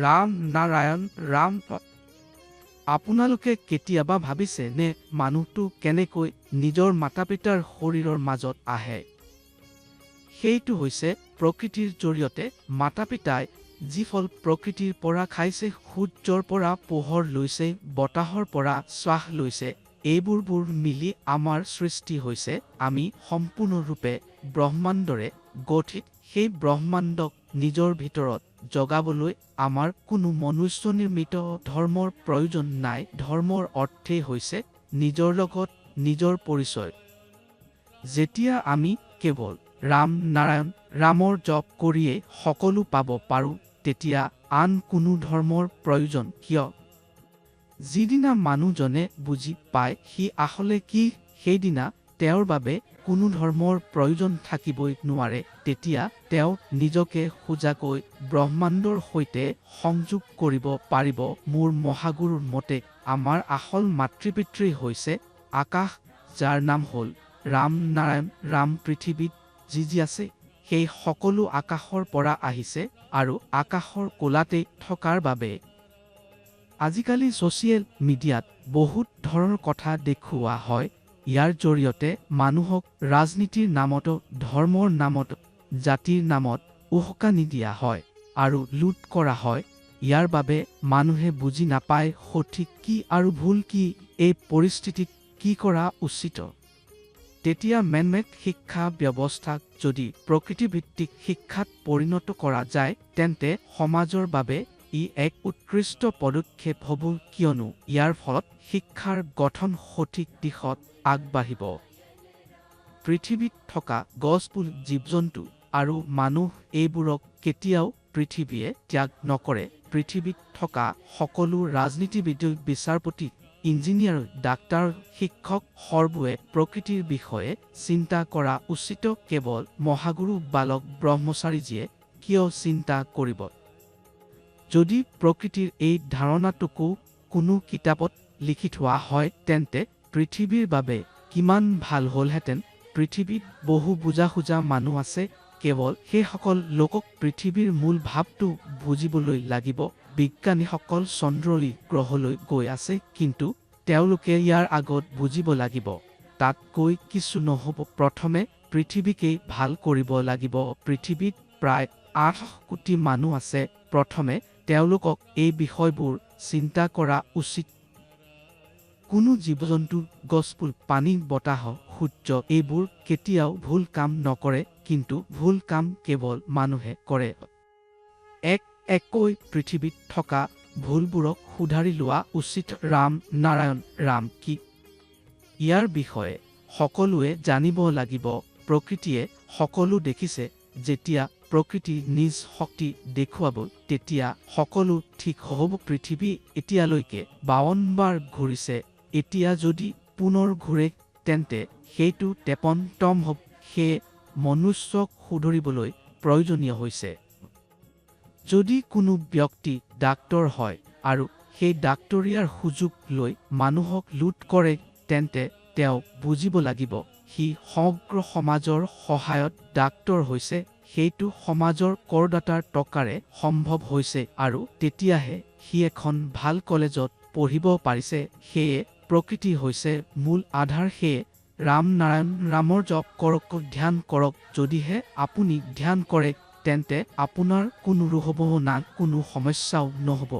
ৰাম নাৰায়ণ ৰাম। আপোনালোকে কেতিয়াবা ভাবিছে নে মানুহটো কেনেকৈ নিজৰ মাতা পিতাৰ শৰীৰৰ মাজত আহে? সেইটো হৈছে প্ৰকৃতিৰ জৰিয়তে। মাতা পিতাই যি ফল প্ৰকৃতিৰ পৰা খাইছে, সূৰ্যৰ পৰা পোহৰ লৈছে, বতাহৰ পৰা শ্বাস লৈছে, এইবোৰ মিলি আমাৰ সৃষ্টি হৈছে। আমি সম্পূৰ্ণৰূপে ব্ৰহ্মাণ্ডৰে গঠিত। সেই ব্ৰহ্মাণ্ডক নিজৰ ভিতৰত জগাবলৈ আমাৰ কোনো মনুষ্য নিৰ্মিত ধৰ্মৰ প্ৰয়োজন নাই। ধৰ্মৰ অৰ্থেই হৈছে নিজৰ লগত নিজৰ পৰিচয়। যেতিয়া আমি কেৱল ৰাম নাৰায়ণ ৰামৰ জপ কৰিয়েই সকলো পাব পাৰোঁ, তেতিয়া আন কোনো ধৰ্মৰ প্ৰয়োজন কিয়? যিদিনা মানুহজনে বুজি পায় সি আসলে কি, সেইদিনা তেওঁৰ বাবে কোনো ধৰ্মৰ প্ৰয়োজন থাকিবই নোৱাৰে। তেতিয়া তেওঁ নিজকে সোজাকৈ ব্ৰহ্মাণ্ডৰ সৈতে সংযোগ কৰিব পাৰিব। মোৰ মহাগুৰুৰ মতে আমাৰ আচল মাতৃপিতৃ হৈছে আকাশ, যাৰ নাম হ'ল ৰাম নাৰায়ণ ৰাম। পৃথিৱীত যি আছে সেই সকলো আকাশৰ পৰা আহিছে আৰু আকাশৰ কোলাতেই থকাৰ বাবে আজিকালি ছ'চিয়েল মিডিয়াত বহুত ধৰণৰ কথা দেখুওৱা হয়। ইয়াৰ জৰিয়তে মানুহক ৰাজনীতিৰ নামত, ধৰ্মৰ নামত, জাতিৰ নামত উস্কানি দিয়া হয় আৰু লুট কৰা হয়। ইয়াৰ বাবে মানুহে বুজি নাপায় সঠিক কি আৰু ভুল কি। এই পৰিস্থিতিত কি কৰা উচিত? তেতিয়া মেনমেড শিক্ষা ব্যৱস্থাক যদি প্ৰকৃতিভিত্তিক শিক্ষাত পৰিণত কৰা যায়, তেন্তে সমাজৰ বাবে ই এক উৎকৃষ্ট পদক্ষেপ হ'ব, কিয়নো ইয়াৰ ফলত শিক্ষাৰ গঠন সঠিক দিশত আগবাঢ়িব। পৃথিৱীত থকা গছপুলি, জীৱ-জন্তু আৰু মানুহ, এইবোৰক কেতিয়াও পৃথিৱীয়ে ত্যাগ নকৰে। পৃথিৱীত থকা সকলো ৰাজনীতিবিদ, বিচাৰপতি, ইঞ্জিনিয়াৰ, ডাক্তৰ, শিক্ষক সৰ্বোৱে প্ৰকৃতিৰ বিষয়ে চিন্তা কৰা উচিত। কেৱল মহাগুৰু বালক ব্ৰহ্মচাৰীজীয়ে কিয় চিন্তা কৰিব? যদি প্ৰকৃতিৰ এই ধাৰণাটোকো কোনো কিতাপত লিখি থোৱা হয়, তেন্তে পৃথিৱীৰ বাবে কিমান ভাল হ'লহেঁতেন। পৃথিৱীত বহু বুজা মানুহ আছে, কেৱল সেইসকল লোকক পৃথিৱীৰ মূল ভাৱটো বুজিবলৈ লাগিব। বিজ্ঞানীসকল চন্দ্ৰলৈ, গ্ৰহলৈ গৈ আছে, কিন্তু তেওঁলোকে ইয়াৰ আগত বুজিব লাগিব তাত গৈ কিছু নহ'ব। প্ৰথমে পৃথিৱীকেই ভাল কৰিব লাগিব। পৃথিৱীত প্ৰায় 8 কোটি মানুহ আছে। প্ৰথমে তেওঁলোকক এই বিষয়বোৰ চিন্তা কৰা উচিত। কোনো জীৱ-জন্তু, গছপুল, পানী, বতাহ, সূৰ্য এইবোৰ কেতিয়াও ভুল কাম নকৰে, কিন্তু ভুল কাম কেৱল মানুহে কৰে। এককৈ পৃথিৱীত থকা ভুলবোৰক শুধাৰি লোৱা উচিত। ৰাম নাৰায়ণ ৰাম কি? ইয়াৰ বিষয়ে সকলোৱে জানিব লাগিব। প্ৰকৃতিয়ে সকলো দেখিছে। যেতিয়া প্ৰকৃতি নিজ শক্তি দেখুৱাব, তেতিয়া সকলো ঠিক হ'ব। পৃথিৱী এতিয়ালৈকে 52 বাৰ ঘূৰিছে। এতিয়া যদি পুনৰ ঘূৰে, তেন্তে সেইটো 53তম হ'ব। সেয়ে মনুষ্যক শুধৰিবলৈ প্ৰয়োজনীয় হৈছে। যদি কোনো ব্যক্তি ডাক্তৰ হয় আৰু সেই ডাক্তৰিয়াৰ সুযোগ লৈ মানুহক লুট কৰে, তেন্তে তেওঁ বুজিব লাগিব সি সমগ্ৰ সমাজৰ সহায়ত ডাক্তৰ হৈছে। সেইটো সমাজৰ কৰদাতাৰ টকাৰে সম্ভৱ হৈছে আৰু তেতিয়াহে সি এখন ভাল কলেজত পঢ়িব পাৰিছে। সেয়ে প্ৰকৃতি হৈছে মূল আধাৰ। সেয়ে ৰাম নাৰায়ণ ৰামৰ জপ কৰক, ধ্যান কৰক। যদিহে আপুনি ধ্যান কৰে, তেন্তে আপোনাৰ কোনো ৰোগ হ'ব না, কোনো সমস্যাও নহ'ব।